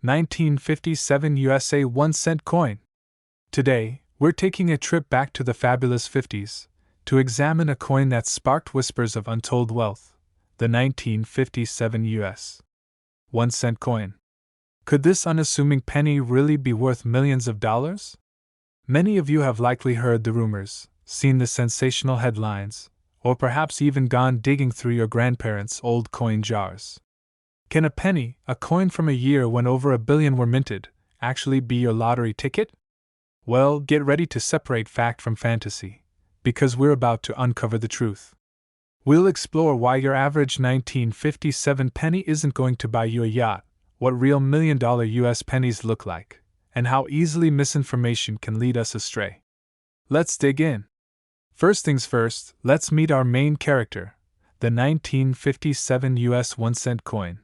1957 USA 1-cent coin. Today, we're taking a trip back to the fabulous 50s to examine a coin that sparked whispers of untold wealth, the 1957 US 1-cent coin. Could this unassuming penny really be worth millions of dollars? Many of you have likely heard the rumors, seen the sensational headlines, or perhaps even gone digging through your grandparents' old coin jars. Can a penny, a coin from a year when over 1 billion were minted, actually be your lottery ticket? Well, get ready to separate fact from fantasy, because we're about to uncover the truth. We'll explore why your average 1957 penny isn't going to buy you a yacht, what real million-dollar US pennies look like, and how easily misinformation can lead us astray. Let's dig in. First things first, let's meet our main character, the 1957 US 1-cent coin.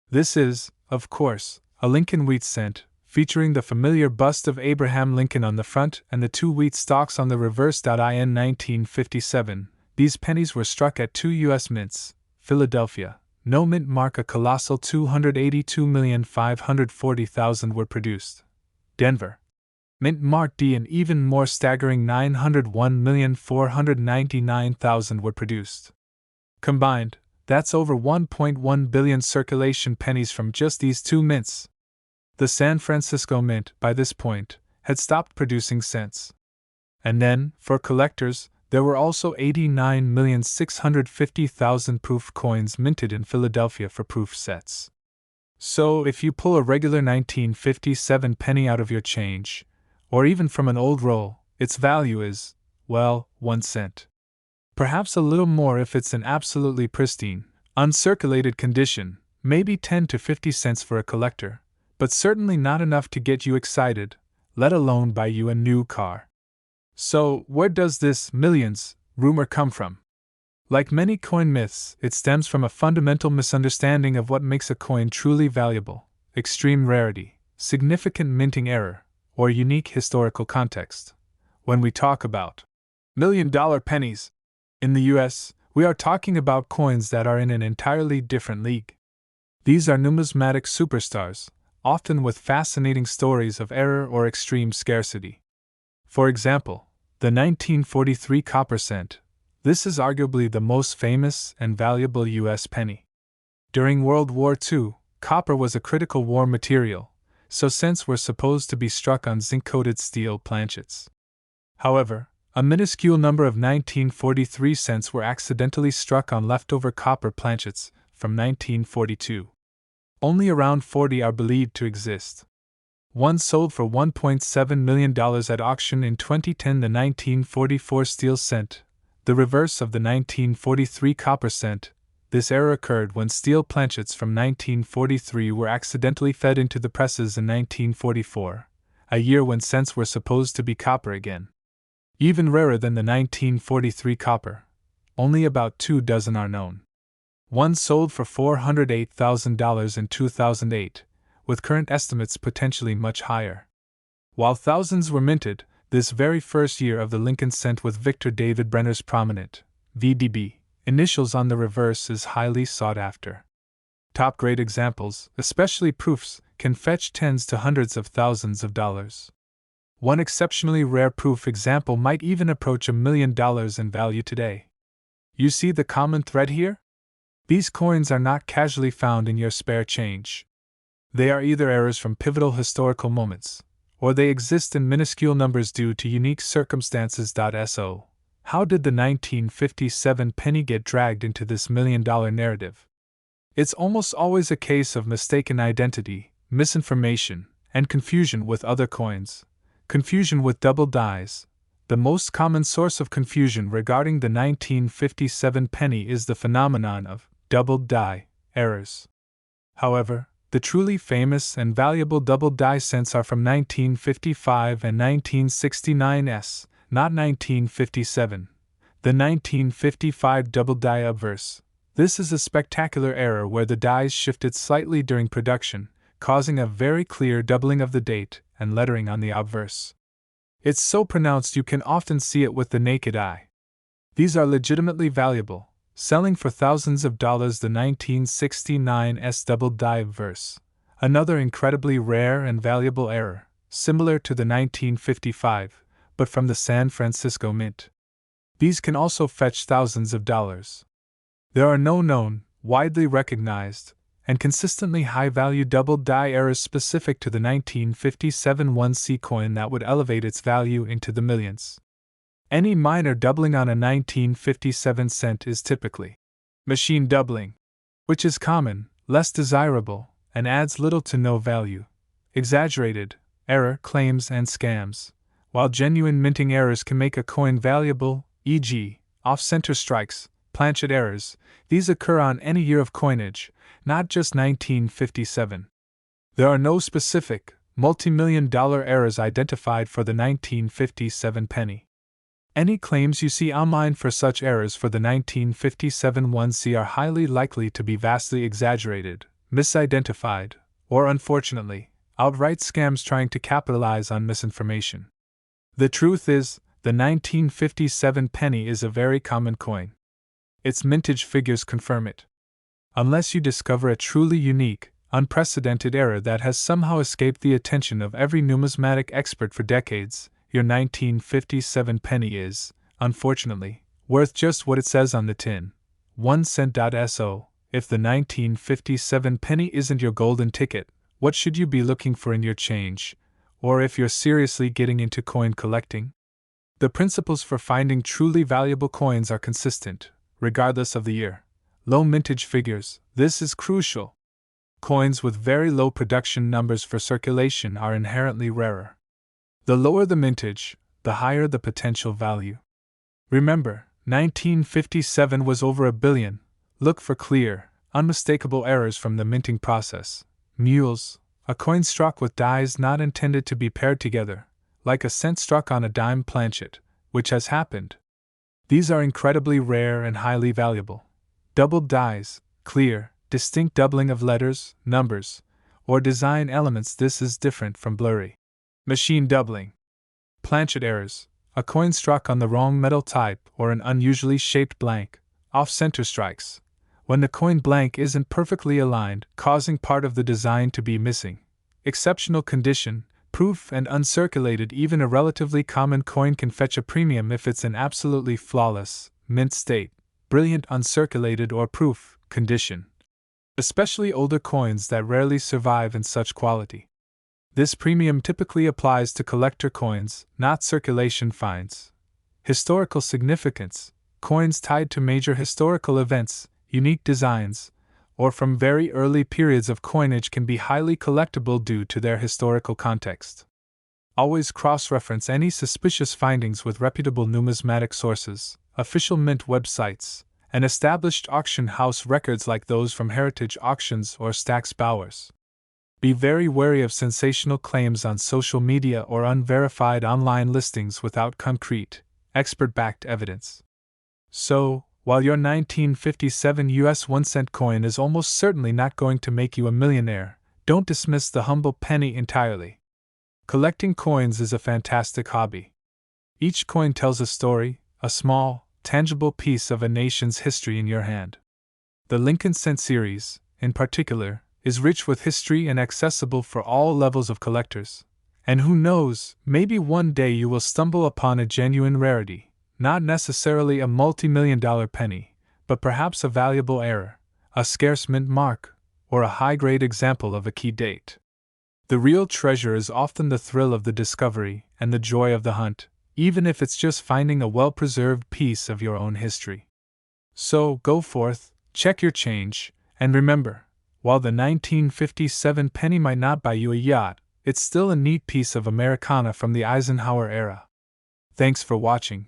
This is, of course, a Lincoln wheat cent, featuring the familiar bust of Abraham Lincoln on the front and the 2 wheat stalks on the reverse. In 1957, these pennies were struck at 2 U.S. mints. Philadelphia, no mint mark, a colossal 282,540,000 were produced. Denver, mint mark D, an even more staggering 901,499,000 were produced. Combined, that's over 1.1 billion circulation pennies from just these 2 mints. The San Francisco Mint, by this point, had stopped producing cents. And then, for collectors, there were also 89,650,000 proof coins minted in Philadelphia for proof sets. So, if you pull a regular 1957 penny out of your change, or even from an old roll, its value is, well, 1 cent. Perhaps a little more if it's in absolutely pristine, uncirculated condition, maybe 10 to 50 cents for a collector, but certainly not enough to get you excited, let alone buy you a new car. So, where does this millions rumor come from? Like many coin myths, it stems from a fundamental misunderstanding of what makes a coin truly valuable: extreme rarity, significant minting error, or unique historical context. When we talk about million-dollar pennies in the US, we are talking about coins that are in an entirely different league. These are numismatic superstars, often with fascinating stories of error or extreme scarcity. For example, the 1943 copper cent. This is arguably the most famous and valuable U.S. penny. During World War II, copper was a critical war material, so cents were supposed to be struck on zinc-coated steel planchets. However, a minuscule number of 1943 cents were accidentally struck on leftover copper planchets from 1942. Only around 40 are believed to exist. One sold for $1.7 million at auction in 2010. The 1944 steel cent, the reverse of the 1943 copper cent. This error occurred when steel planchets from 1943 were accidentally fed into the presses in 1944, a year when cents were supposed to be copper again. Even rarer than the 1943 copper, only about 2 dozen are known. One sold for $408,000 in 2008, with current estimates potentially much higher. While thousands were minted, this very first year of the Lincoln cent with Victor David Brenner's prominent VDB initials on the reverse is highly sought after. Top-grade examples, especially proofs, can fetch tens to hundreds of thousands of dollars. One exceptionally rare proof example might even approach $1 million in value today. You see the common thread here? These coins are not casually found in your spare change. They are either errors from pivotal historical moments, or they exist in minuscule numbers due to unique circumstances. So, how did the 1957 penny get dragged into this million-dollar narrative? It's almost always a case of mistaken identity, misinformation, and confusion with other coins. Confusion with double dies. The most common source of confusion regarding the 1957 penny is the phenomenon of double die errors. However, the truly famous and valuable double die cents are from 1955 and 1969s, not 1957. The 1955 double die obverse. This is a spectacular error where the dies shifted slightly during production, causing a very clear doubling of the date and lettering on the obverse. It's so pronounced you can often see it with the naked eye. These are legitimately valuable, selling for thousands of dollars. The 1969's double die obverse, Another incredibly rare and valuable error, similar to the 1955, but from the San Francisco Mint. These can also fetch thousands of dollars. There are no known, widely recognized, and consistently high-value double-die errors specific to the 1957 1C coin that would elevate its value into the millions. Any minor doubling on a 1957 cent is typically machine doubling, which is common, less desirable, and adds little to no value. Exaggerated error claims and scams. While genuine minting errors can make a coin valuable, e.g., off-center strikes, planchet errors, these occur on any year of coinage, not just 1957. There are no specific, multi-million-dollar errors identified for the 1957 penny. Any claims you see online for such errors for the 1957 1C are highly likely to be vastly exaggerated, misidentified, or unfortunately, outright scams trying to capitalize on misinformation. The truth is, the 1957 penny is a very common coin. Its mintage figures confirm it. Unless you discover a truly unique, unprecedented error that has somehow escaped the attention of every numismatic expert for decades, your 1957 penny is, unfortunately, worth just what it says on the tin. 1 cent.so. If the 1957 penny isn't your golden ticket, what should you be looking for in your change? Or if you're seriously getting into coin collecting? The principles for finding truly valuable coins are consistent, regardless of the year. Low mintage figures, this is crucial. Coins with very low production numbers for circulation are inherently rarer. The lower the mintage, the higher the potential value. Remember, 1957 was over $1 billion. Look for clear, unmistakable errors from the minting process. Mules, a coin struck with dies not intended to be paired together, like a cent struck on a dime planchet, which has happened. These are incredibly rare and highly valuable. Doubled dies, clear, distinct doubling of letters, numbers, or design elements. This is different from blurry machine doubling. Planchet errors, a coin struck on the wrong metal type or an unusually shaped blank, off-center strikes, when the coin blank isn't perfectly aligned, causing part of the design to be missing. Exceptional condition, proof and uncirculated. Even a relatively common coin can fetch a premium if it's in absolutely flawless, mint state, brilliant uncirculated or proof condition. Especially older coins that rarely survive in such quality. This premium typically applies to collector coins, not circulation finds. Historical significance, coins tied to major historical events, unique designs, or from very early periods of coinage can be highly collectible due to their historical context. Always cross-reference any suspicious findings with reputable numismatic sources, official mint websites, and established auction house records like those from Heritage Auctions or Stack's Bowers. Be very wary of sensational claims on social media or unverified online listings without concrete, expert-backed evidence. So, while your 1957 US 1 cent coin is almost certainly not going to make you a millionaire, don't dismiss the humble penny entirely. Collecting coins is a fantastic hobby. Each coin tells a story, a small, tangible piece of a nation's history in your hand. The Lincoln Cent series, in particular, is rich with history and accessible for all levels of collectors. And who knows, maybe one day you will stumble upon a genuine rarity, not necessarily a multi-million-dollar penny, but perhaps a valuable error, a scarce mint mark, or a high-grade example of a key date. The real treasure is often the thrill of the discovery and the joy of the hunt, even if it's just finding a well-preserved piece of your own history. So, go forth, check your change, and remember, while the 1957 penny might not buy you a yacht, it's still a neat piece of Americana from the Eisenhower era. Thanks for watching.